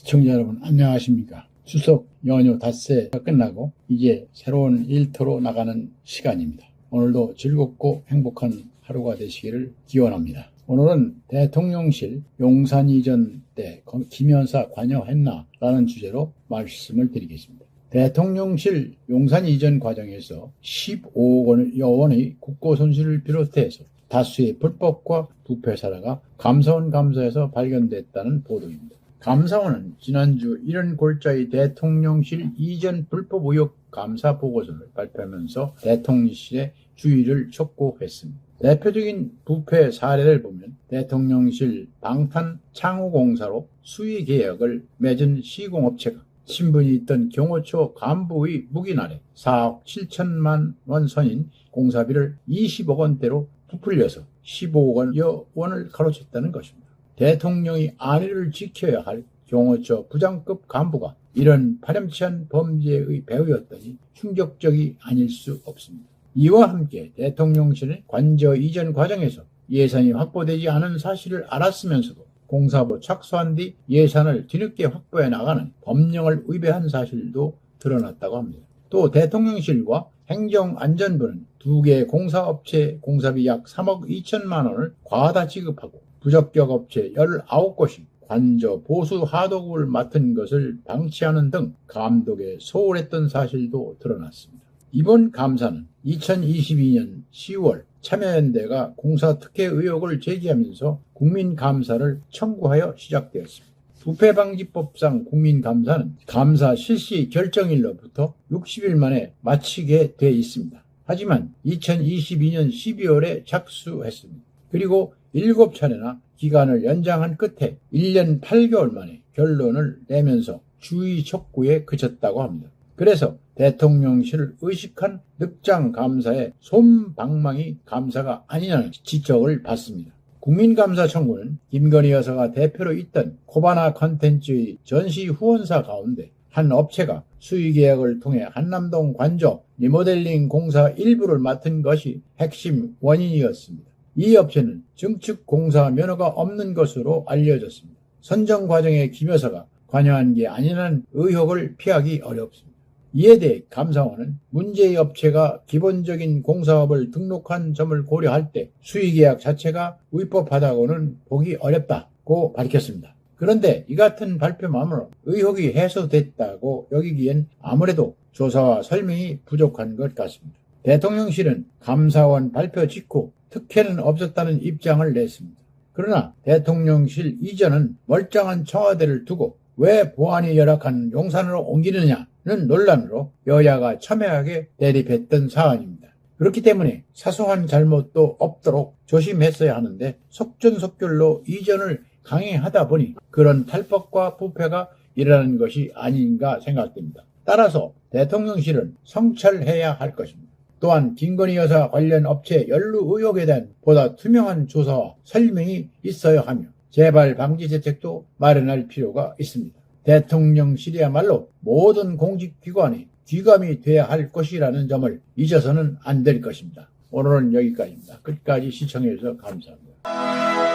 시청자 여러분 안녕하십니까. 추석 연휴 닷새가 끝나고 이제 새로운 일터로 나가는 시간입니다. 오늘도 즐겁고 행복한 하루가 되시기를 기원합니다. 오늘은 대통령실 용산 이전 때 김여사 관여했나 라는 주제로 말씀을 드리겠습니다. 대통령실 용산 이전 과정에서 15억 원의 국고 손실을 비롯해서 다수의 불법과 부패 사례가 감사원 감사에서 발견됐다는 보도입니다. 감사원은 지난주 이런 골자의 대통령실 이전 불법 의혹 감사 보고서를 발표하면서 대통령실의 주의를 촉구했습니다. 대표적인 부패 사례를 보면 대통령실 방탄 창호공사로 수의 계약을 맺은 시공업체가 신분이 있던 경호처 간부의 묵인 아래 4억 7천만 원 선인 공사비를 20억 원대로 부풀려서 15억 원을 가로챘다는 것입니다. 대통령이 안위를 지켜야 할 경호처 부장급 간부가 이런 파렴치한 범죄의 배후였더니 충격적이 아닐 수 없습니다. 이와 함께 대통령실은 관저 이전 과정에서 예산이 확보되지 않은 사실을 알았으면서도 공사부 착수한 뒤 예산을 뒤늦게 확보해 나가는 법령을 위배한 사실도 드러났다고 합니다. 또 대통령실과 행정안전부는 두 개의 공사업체 공사비 약 3억 2천만 원을 과다 지급하고 부적격 업체 19곳이 관저 보수 하도급을 맡은 것을 방치하는 등 감독에 소홀했던 사실도 드러났습니다. 이번 감사는 2022년 10월 참여연대가 공사특혜 의혹을 제기하면서 국민감사를 청구하여 시작되었습니다. 부패방지법상 국민감사는 감사 실시 결정일로부터 60일 만에 마치게 돼 있습니다. 하지만 2022년 12월에 착수했습니다. 그리고 7차례나 기간을 연장한 끝에 1년 8개월 만에 결론을 내면서 주의 촉구에 그쳤다고 합니다. 그래서 대통령실을 의식한 늑장 감사의 솜방망이 감사가 아니냐는 지적을 받습니다. 국민감사 청구는 김건희 여사가 대표로 있던 코바나 컨텐츠의 전시 후원사 가운데 한 업체가 수의계약을 통해 한남동 관저 리모델링 공사 일부를 맡은 것이 핵심 원인이었습니다. 이 업체는 증축 공사 면허가 없는 것으로 알려졌습니다. 선정 과정에 김 여사가 관여한 게 아니라는 의혹을 피하기 어렵습니다. 이에 대해 감사원은 문제의 업체가 기본적인 공사업을 등록한 점을 고려할 때 수의계약 자체가 위법하다고는 보기 어렵다고 밝혔습니다. 그런데 이 같은 발표만으로 의혹이 해소됐다고 여기기엔 아무래도 조사와 설명이 부족한 것 같습니다. 대통령실은 감사원 발표 직후 특혜는 없었다는 입장을 냈습니다. 그러나 대통령실 이전은 멀쩡한 청와대를 두고 왜 보안이 열악한 용산으로 옮기느냐는 논란으로 여야가 첨예하게 대립했던 사안입니다. 그렇기 때문에 사소한 잘못도 없도록 조심했어야 하는데 속전속결로 이전을 강행하다 보니 그런 탈법과 부패가 일어나는 것이 아닌가 생각됩니다. 따라서 대통령실은 성찰해야 할 것입니다. 또한 김건희 여사 관련 업체 연루 의혹에 대한 보다 투명한 조사와 설명이 있어야 하며 재발 방지 대책도 마련할 필요가 있습니다. 대통령실이야말로 모든 공직기관이 귀감이 돼야 할 것이라는 점을 잊어서는 안 될 것입니다. 오늘은 여기까지입니다. 끝까지 시청해 주셔서 감사합니다.